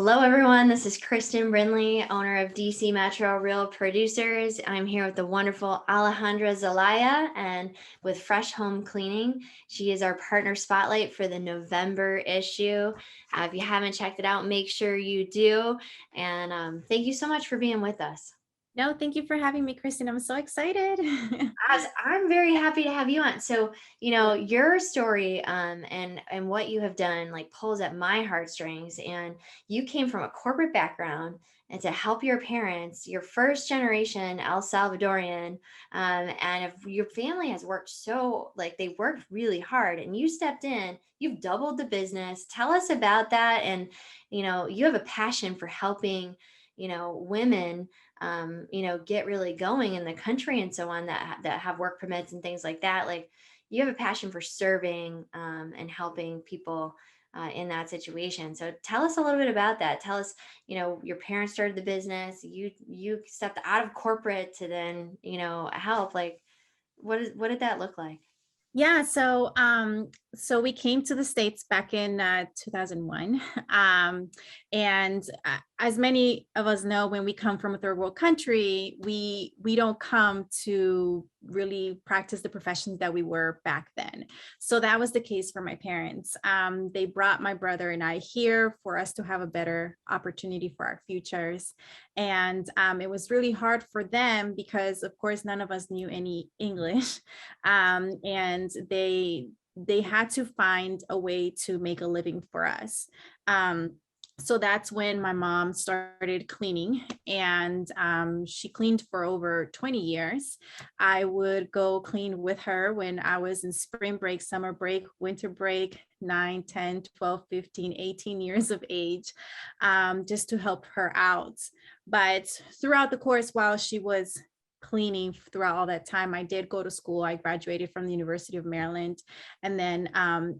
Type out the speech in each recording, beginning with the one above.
Hello, everyone. This is Kristen Brindley, owner of DC Metro Real Producers. I'm here with the wonderful Alejandra Zelaya and with Fresh Home Cleaning. She is our partner spotlight for the November issue. If you haven't checked it out, make sure you do. And thank you so much for being with us. No, thank you for having me, Kristen. I'm so excited. I'm very happy to have you on. So, your story and what you have done like pulls at my heartstrings. And you came from a corporate background and to help your parents, your first generation El Salvadorian, and if your family has worked so like they worked really hard, and you stepped in, you've doubled the business. Tell us about that. And you have a passion for helping women get really going in the country and so on that have work permits and things like that. Like you have a passion for serving and helping people in that situation. So tell us a little bit about that. Tell us, your parents started the business, you stepped out of corporate to then, help. Like what did that look like? Yeah, so we came to the States back in 2001. And as many of us know, when we come from a third world country, we don't come to really practice the professions that we were back then. So that was the case for my parents. They brought my brother and I here for us to have a better opportunity for our futures. And it was really hard for them because, of course, none of us knew any English. And they had to find a way to make a living for us. So that's when my mom started cleaning, and she cleaned for over 20 years. I would go clean with her when I was in spring break, summer break, winter break, 9, 10, 12, 15, 18 years of age, just to help her out. But throughout the course, while she was cleaning throughout all that time, I did go to school. I graduated from the University of Maryland. And then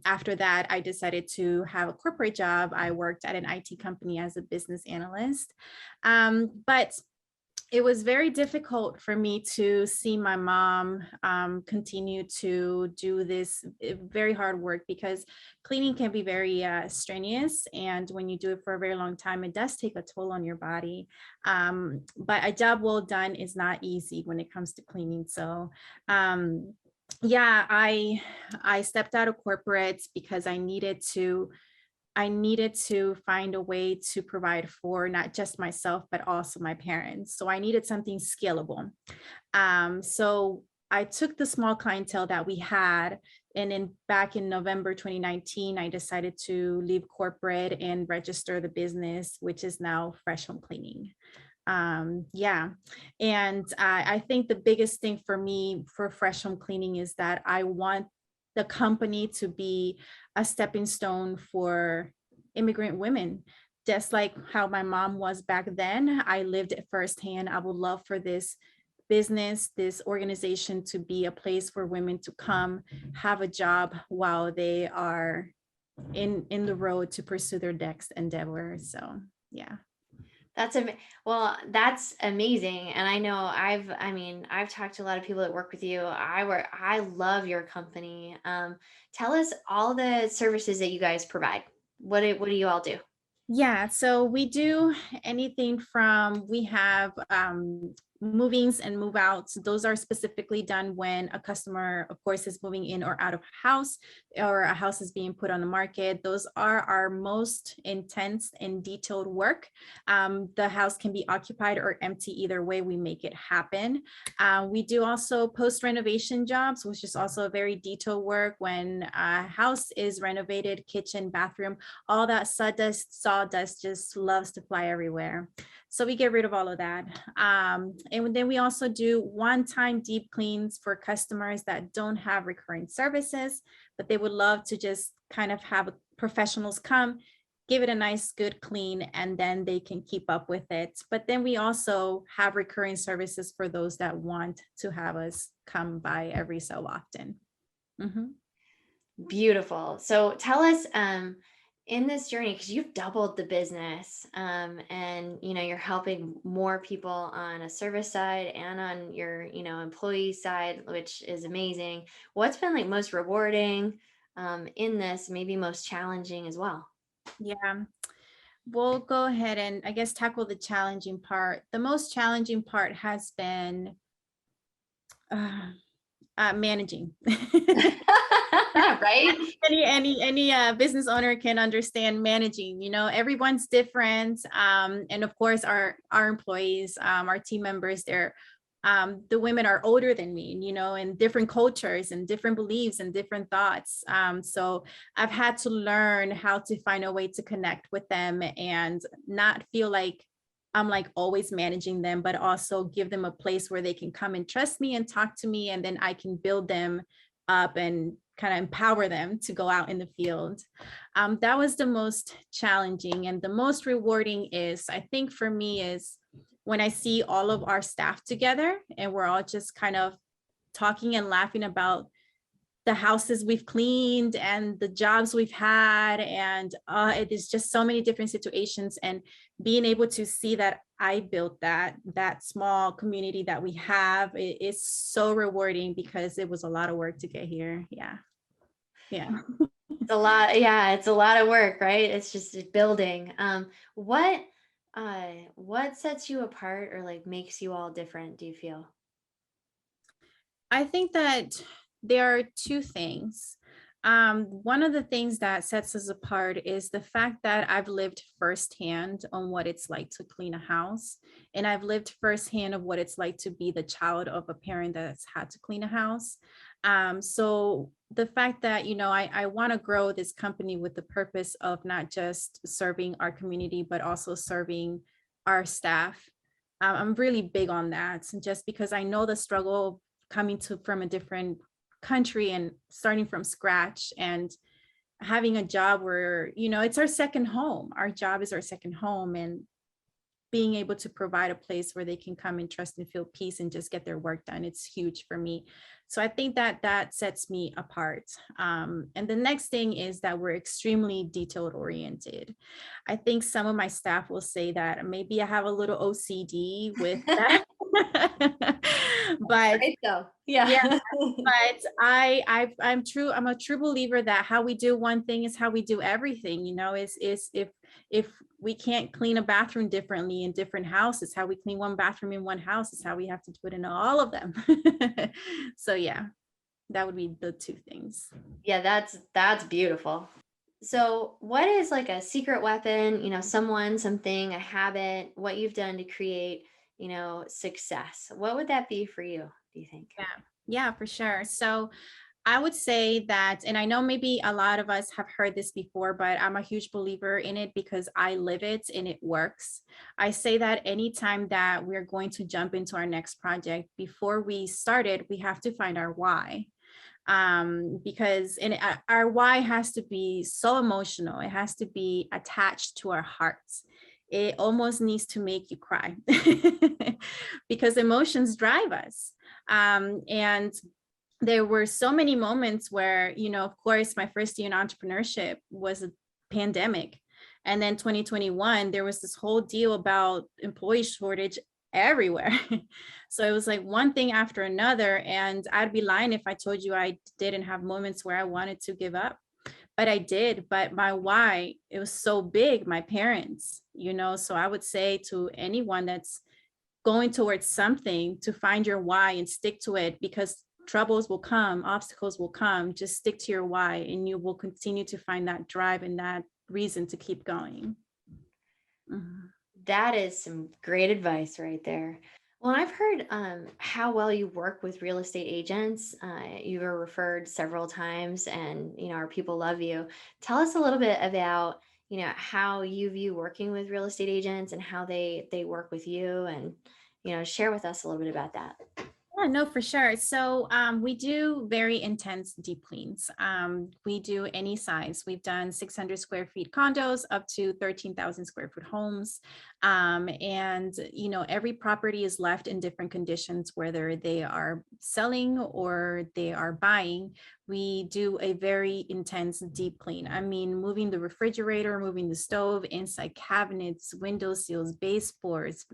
after that, I decided to have a corporate job. I worked at an IT company as a business analyst. But it was very difficult for me to see my mom continue to do this very hard work, because cleaning can be very strenuous. And when you do it for a very long time, it does take a toll on your body. But a job well done is not easy when it comes to cleaning. So yeah, I stepped out of corporate because I needed to find a way to provide for not just myself, but also my parents. So I needed something scalable. So I took the small clientele that we had, and then back in November 2019, I decided to leave corporate and register the business, which is now Fresh Home Cleaning. Yeah. And I think the biggest thing for me for Fresh Home Cleaning is that I want the company to be a stepping stone for immigrant women. Just like how my mom was back then, I lived it firsthand. I would love for this business, this organization, to be a place for women to come have a job while they are in the road to pursue their next endeavor. So yeah. That's amazing. And I know I've talked to a lot of people that work with you. I love your company. Tell us all the services that you guys provide. What do you all do? Yeah, so we do anything from, we have movings and move outs. Those are specifically done when a customer, of course, is moving in or out of house, or a house is being put on the market. Those are our most intense and detailed work. The house can be occupied or empty. Either way, we make it happen. We do also post renovation jobs, which is also a very detailed work when a house is renovated, kitchen, bathroom, all that sawdust just loves to fly everywhere. So we get rid of all of that. And then we also do one-time deep cleans for customers that don't have recurring services, but they would love to just kind of have professionals come, give it a nice, good clean, and then they can keep up with it. But then we also have recurring services for those that want to have us come by every so often. Mhm. Beautiful. So tell us, in this journey, because you've doubled the business, and you're helping more people on a service side and on your employee side, which is amazing. What's been like most rewarding in this, maybe most challenging as well? Yeah. we'll go ahead and I guess tackle the challenging part. The most challenging part has been uh, managing. Right? Any business owner can understand managing. Everyone's different, and of course our employees, our team members, the women are older than me, and different cultures and different beliefs and different thoughts. So I've had to learn how to find a way to connect with them and not feel like I'm like always managing them, but also give them a place where they can come and trust me and talk to me, and then I can build them up and kind of empower them to go out in the field. That was the most challenging, and the most rewarding is, I think for me, is when I see all of our staff together and we're all just kind of talking and laughing about the houses we've cleaned and the jobs we've had. And it is just so many different situations, and being able to see that I built that small community that we have, it is so rewarding because it was a lot of work to get here. Yeah. Yeah. It's a lot. Yeah, it's a lot of work, right? It's just building. What sets you apart or like makes you all different, do you feel? I think that there are two things. One of the things that sets us apart is the fact that I've lived firsthand on what it's like to clean a house. And I've lived firsthand of what it's like to be the child of a parent that's had to clean a house. So the fact that, I want to grow this company with the purpose of not just serving our community, but also serving our staff. I'm really big on that, just because I know the struggle coming to from a different country and starting from scratch, and having a job where it's our second home. Our job is our second home, and being able to provide a place where they can come and trust and feel peace and just get their work done, it's huge for me. So I think that that sets me apart. And the next thing is that we're extremely detailed oriented. I think some of my staff will say that maybe I have a little OCD with that. But Right though. yeah, Yeah. but I'm a true believer that how we do one thing is how we do everything. Is if we can't clean a bathroom differently in different houses, how we clean one bathroom in one house is how we have to do it in all of them. So yeah, that would be the two things. Yeah, that's beautiful. So, what is like a secret weapon, someone, something, a habit, what you've done to create, success? What would that be for you, do you think? Yeah, yeah, for sure. So I would say that, and I know maybe a lot of us have heard this before, but I'm a huge believer in it because I live it and it works. I say that anytime that we're going to jump into our next project, before we start it, we have to find our why. Because our why has to be so emotional, it has to be attached to our hearts. It almost needs to make you cry because emotions drive us. And there were so many moments where, of course, my first year in entrepreneurship was a pandemic. And then 2021, there was this whole deal about employee shortage everywhere. So it was like one thing after another. And I'd be lying if I told you I didn't have moments where I wanted to give up. But I did. But my why, it was so big, my parents, so I would say to anyone that's going towards something, to find your why and stick to it, because troubles will come, obstacles will come. Just stick to your why and you will continue to find that drive and that reason to keep going. Mhm. That is some great advice right there. Well, I've heard how well you work with real estate agents. You were referred several times, and our people love you. Tell us a little bit about how you view working with real estate agents and how they work with you, and share with us a little bit about that. Yeah, no, for sure. So we do very intense deep cleans. We do any size. We've done 600 square feet condos up to 13,000 square foot homes. And, every property is left in different conditions, whether they are selling or they are buying. We do a very intense deep clean. I mean, moving the refrigerator, moving the stove, inside cabinets, window seals, baseboards,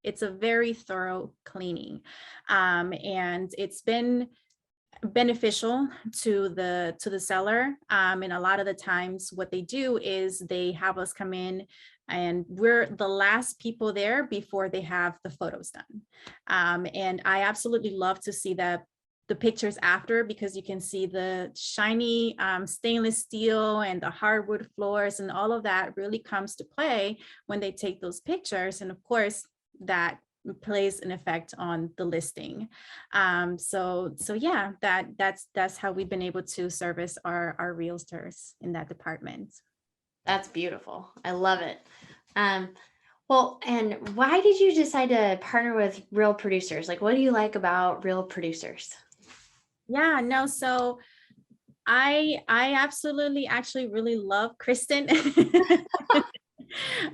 it's a very thorough cleaning. And it's been beneficial to the seller. And a lot of the times what they do is they have us come in and we're the last people there before they have the photos done. And I absolutely love to see the pictures after, because you can see the shiny stainless steel and the hardwood floors, and all of that really comes to play when they take those pictures. And of course, that plays an effect on the listing. So yeah, that's how we've been able to service our realtors in that department. That's beautiful. I love it. Um, well, and why did you decide to partner with real producers? Like, what do you like about real producers? Yeah, no, so I absolutely actually really love Kristen.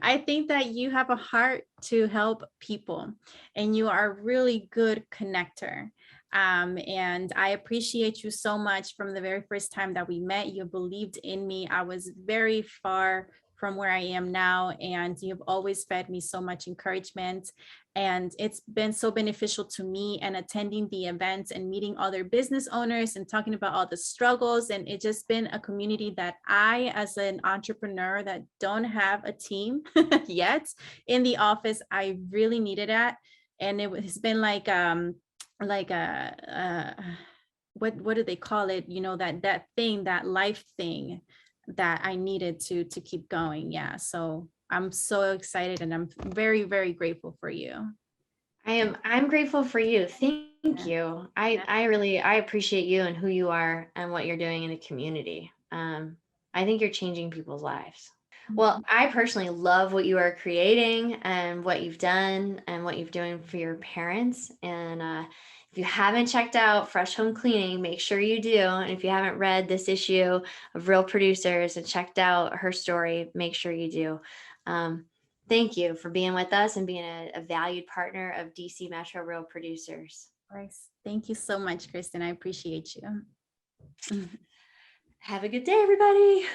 I think that you have a heart to help people and you are a really good connector. And I appreciate you so much. From the very first time that we met, you believed in me. I was very far from where I am now, and you've always fed me so much encouragement. And it's been so beneficial to me, and attending the events and meeting other business owners and talking about all the struggles. And it's just been a community that I, as an entrepreneur that don't have a team yet in the office, I really needed that. And it has been like what do they call it? You know, that thing, that life thing that I needed to keep going. Yeah. So I'm so excited and I'm very, very grateful for you. Yeah. I'm grateful for you. Thank Yeah. you. Yeah. I appreciate you and who you are and what you're doing in the community. I think you're changing people's lives. Well, Mhm. I personally love what you are creating and what you've done and what you're doing for your parents. And if you haven't checked out Fresh Home Cleaning, make sure you do. And if you haven't read this issue of Real Producers and checked out her story, make sure you do. Um, Thank you for being with us and being a valued partner of DC Metro Real Producers. Of course. Thank you so much, Kristen. I appreciate you. Have a good day, everybody.